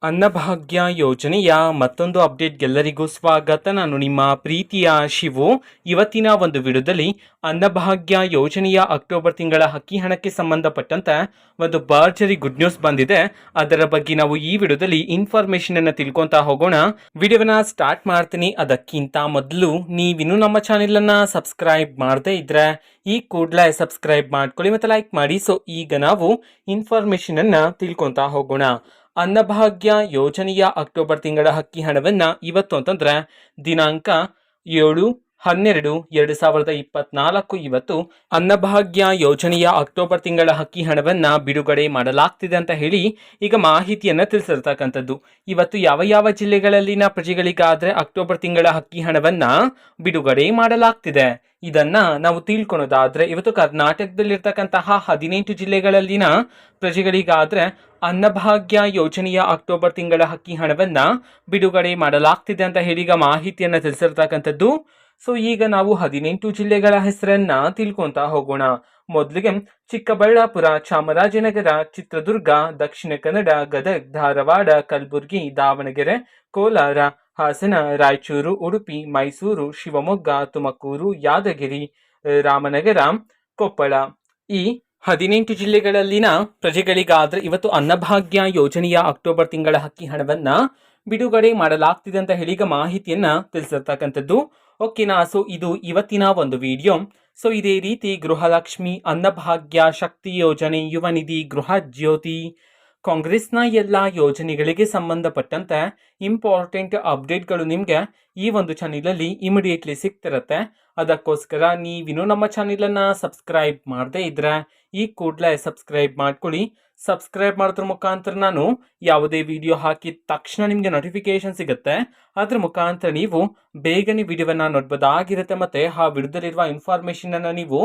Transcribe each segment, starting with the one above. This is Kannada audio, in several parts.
ಅನ್ನಭಾಗ್ಯ ಯೋಜನೆಯ ಮತ್ತೊಂದು ಅಪ್ಡೇಟ್ಗೆಲ್ಲರಿಗೂ ಸ್ವಾಗತ. ನಾನು ನಿಮ್ಮ ಪ್ರೀತಿಯ ಶಿವು. ಇವತ್ತಿನ ಒಂದು ವಿಡಿಯೋದಲ್ಲಿ ಅನ್ನಭಾಗ್ಯ ಯೋಜನೆಯ ಅಕ್ಟೋಬರ್ ತಿಂಗಳ ಅಕ್ಕಿ ಹಣಕ್ಕೆ ಸಂಬಂಧಪಟ್ಟಂತೆ ಒಂದು ಭರ್ಜರಿ ಗುಡ್ ನ್ಯೂಸ್ ಬಂದಿದೆ. ಅದರ ಬಗ್ಗೆ ನಾವು ಈ ವಿಡಿಯೋದಲ್ಲಿ ಇನ್ಫಾರ್ಮೇಶನ್ ಅನ್ನು ತಿಳ್ಕೊಂತಾ ಹೋಗೋಣ. ವಿಡಿಯೋನ ಸ್ಟಾರ್ಟ್ ಮಾಡ್ತೀನಿ. ಅದಕ್ಕಿಂತ ಮೊದಲು ನೀವಿನ್ನೂ ನಮ್ಮ ಚಾನೆಲ್ ಅನ್ನ ಸಬ್ಸ್ಕ್ರೈಬ್ ಮಾಡದೇ ಇದ್ರೆ ಈ ಕೂಡಲೇ ಸಬ್ಸ್ಕ್ರೈಬ್ ಮಾಡ್ಕೊಳ್ಳಿ ಮತ್ತು ಲೈಕ್ ಮಾಡಿ. ಸೊ ಈಗ ನಾವು ಇನ್ಫಾರ್ಮೇಶನ್ ಅನ್ನ ತಿಳ್ಕೊಂತಾ ಹೋಗೋಣ. ಅನ್ನಭಾಗ್ಯ ಯೋಜನೆಯ ಅಕ್ಟೋಬರ್ ತಿಂಗಳ ಅಕ್ಕಿ ಹಣವನ್ನು ಇವತ್ತು ಅಂತಂದ್ರೆ ದಿನಾಂಕ 7/12/2024 ಇವತ್ತು ಅನ್ನಭಾಗ್ಯ ಯೋಜನೆಯ ಅಕ್ಟೋಬರ್ ತಿಂಗಳ ಅಕ್ಕಿ ಹಣವನ್ನ ಬಿಡುಗಡೆ ಮಾಡಲಾಗ್ತಿದೆ ಅಂತ ಹೇಳಿ ಈಗ ಮಾಹಿತಿಯನ್ನ ತಿಳಿಸಿರ್ತಕ್ಕಂಥದ್ದು. ಇವತ್ತು ಯಾವ ಯಾವ ಜಿಲ್ಲೆಗಳಲ್ಲಿನ ಪ್ರಜೆಗಳಿಗಾದ್ರೆ ಅಕ್ಟೋಬರ್ ತಿಂಗಳ ಅಕ್ಕಿ ಹಣವನ್ನ ಬಿಡುಗಡೆ ಮಾಡಲಾಗ್ತಿದೆ ಇದನ್ನ ನಾವು ತಿಳ್ಕೊಳೋದಾದ್ರೆ, ಇವತ್ತು ಕರ್ನಾಟಕದಲ್ಲಿರ್ತಕ್ಕಂತಹ 18 ಜಿಲ್ಲೆಗಳಲ್ಲಿನ ಪ್ರಜೆಗಳಿಗಾದ್ರೆ ಅನ್ನಭಾಗ್ಯ ಯೋಜನೆಯ ಅಕ್ಟೋಬರ್ ತಿಂಗಳ ಅಕ್ಕಿ ಹಣವನ್ನ ಬಿಡುಗಡೆ ಮಾಡಲಾಗ್ತಿದೆ ಅಂತ ಹೇಳಿ ಈಗ ಮಾಹಿತಿಯನ್ನ ತಿಳಿಸಿರ್ತಕ್ಕಂಥದ್ದು. ಸೊ ಈಗ ನಾವು 18 ಜಿಲ್ಲೆಗಳ ಹೆಸರನ್ನ ತಿಳ್ಕೊಂತ ಹೋಗೋಣ. ಮೊದಲಿಗೆ ಚಿಕ್ಕಬಳ್ಳಾಪುರ, ಚಾಮರಾಜನಗರ, ಚಿತ್ರದುರ್ಗ, ದಕ್ಷಿಣ ಕನ್ನಡ, ಗದಗ್, ಧಾರವಾಡ, ಕಲಬುರಗಿ, ದಾವಣಗೆರೆ, ಕೋಲಾರ, ಹಾಸನ, ರಾಯಚೂರು, ಉಡುಪಿ, ಮೈಸೂರು, ಶಿವಮೊಗ್ಗ, ತುಮಕೂರು, ಯಾದಗಿರಿ, ರಾಮನಗರ, ಕೊಪ್ಪಳ. ಈ 18 ಜಿಲ್ಲೆಗಳಲ್ಲಿನ ಪ್ರಜೆಗಳಿಗಾದ್ರೆ ಇವತ್ತು ಅನ್ನಭಾಗ್ಯ ಯೋಜನೆಯ ಅಕ್ಟೋಬರ್ ತಿಂಗಳ ಅಕ್ಕಿ ಹಣವನ್ನ ಬಿಡುಗಡೆ ಮಾಡಲಾಗ್ತಿದೆ ಅಂತ ಹೇಳಿ ಈಗ ಮಾಹಿತಿಯನ್ನ ತಿಳಿಸಿರ್ತಕ್ಕಂಥದ್ದು. ಓಕೆನಾ. ಸೊ ಇದು ಇವತ್ತಿನ ಒಂದು ವಿಡಿಯೋ. ಸೊ ಇದೇ ರೀತಿ ಗೃಹಲಕ್ಷ್ಮಿ, ಅನ್ನಭಾಗ್ಯ, ಶಕ್ತಿ ಯೋಜನೆ, ಯುವ ನಿಧಿ, ಗೃಹ ಜ್ಯೋತಿ, ಕಾಂಗ್ರೆಸ್ನ ಎಲ್ಲ ಯೋಜನೆಗಳಿಗೆ ಸಂಬಂಧಪಟ್ಟಂತೆ ಇಂಪಾರ್ಟೆಂಟ್ ಅಪ್ಡೇಟ್ಗಳು ನಿಮಗೆ ಈ ಒಂದು ಚಾನೆಲಲ್ಲಿ ಇಮಿಡಿಯೇಟ್ಲಿ ಸಿಗ್ತಿರತ್ತೆ. ಅದಕ್ಕೋಸ್ಕರ ನೀವಿನ್ನೂ ನಮ್ಮ ಚಾನೆಲನ್ನು ಸಬ್ಸ್ಕ್ರೈಬ್ ಮಾಡದೇ ಇದ್ರೆ ಈ ಕೂಡಲೇ ಸಬ್ಸ್ಕ್ರೈಬ್ ಮಾಡ್ಕೊಳ್ಳಿ. ಸಬ್ಸ್ಕ್ರೈಬ್ ಮಾಡೋದ್ರ ಮುಖಾಂತರ ನಾನು ಯಾವುದೇ ವಿಡಿಯೋ ಹಾಕಿದ ತಕ್ಷಣ ನಿಮಗೆ ನೋಟಿಫಿಕೇಶನ್ ಸಿಗುತ್ತೆ. ಅದ್ರ ಮುಖಾಂತರ ನೀವು ಬೇಗನೆ ವಿಡಿಯೋವನ್ನ ನೋಡ್ಬೋದಾಗಿರುತ್ತೆ ಮತ್ತೆ ಆ ವಿಡಿಯೋದಲ್ಲಿರುವ ಇನ್ಫಾರ್ಮೇಶನ್ ಅನ್ನ ನೀವು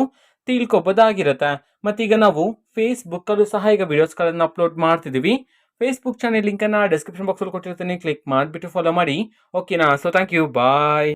ತಿಳ್ಕೊಬೋದಾಗಿರುತ್ತೆ. ಮತ್ತೀಗ ನಾವು ಫೇಸ್ಬುಕ್ ಅಲ್ಲೂ ಸಹ ಈಗ ವಿಡಿಯೋಸ್ಗಳನ್ನು ಅಪ್ಲೋಡ್ ಮಾಡ್ತಿದ್ದೀವಿ. ಫೇಸ್ಬುಕ್ ಚಾನೆಲ್ ಲಿಂಕ್ ಅನ್ನ ಡಿಸ್ಕ್ರಿಪ್ಷನ್ ಬಾಕ್ಸ್ ಅಲ್ಲಿ ಕೊಟ್ಟಿರ್ತೀನಿ, ಕ್ಲಿಕ್ ಮಾಡಿಬಿಟ್ಟು ಫಾಲೋ ಮಾಡಿ. ಓಕೆನಾ. So thank you, bye.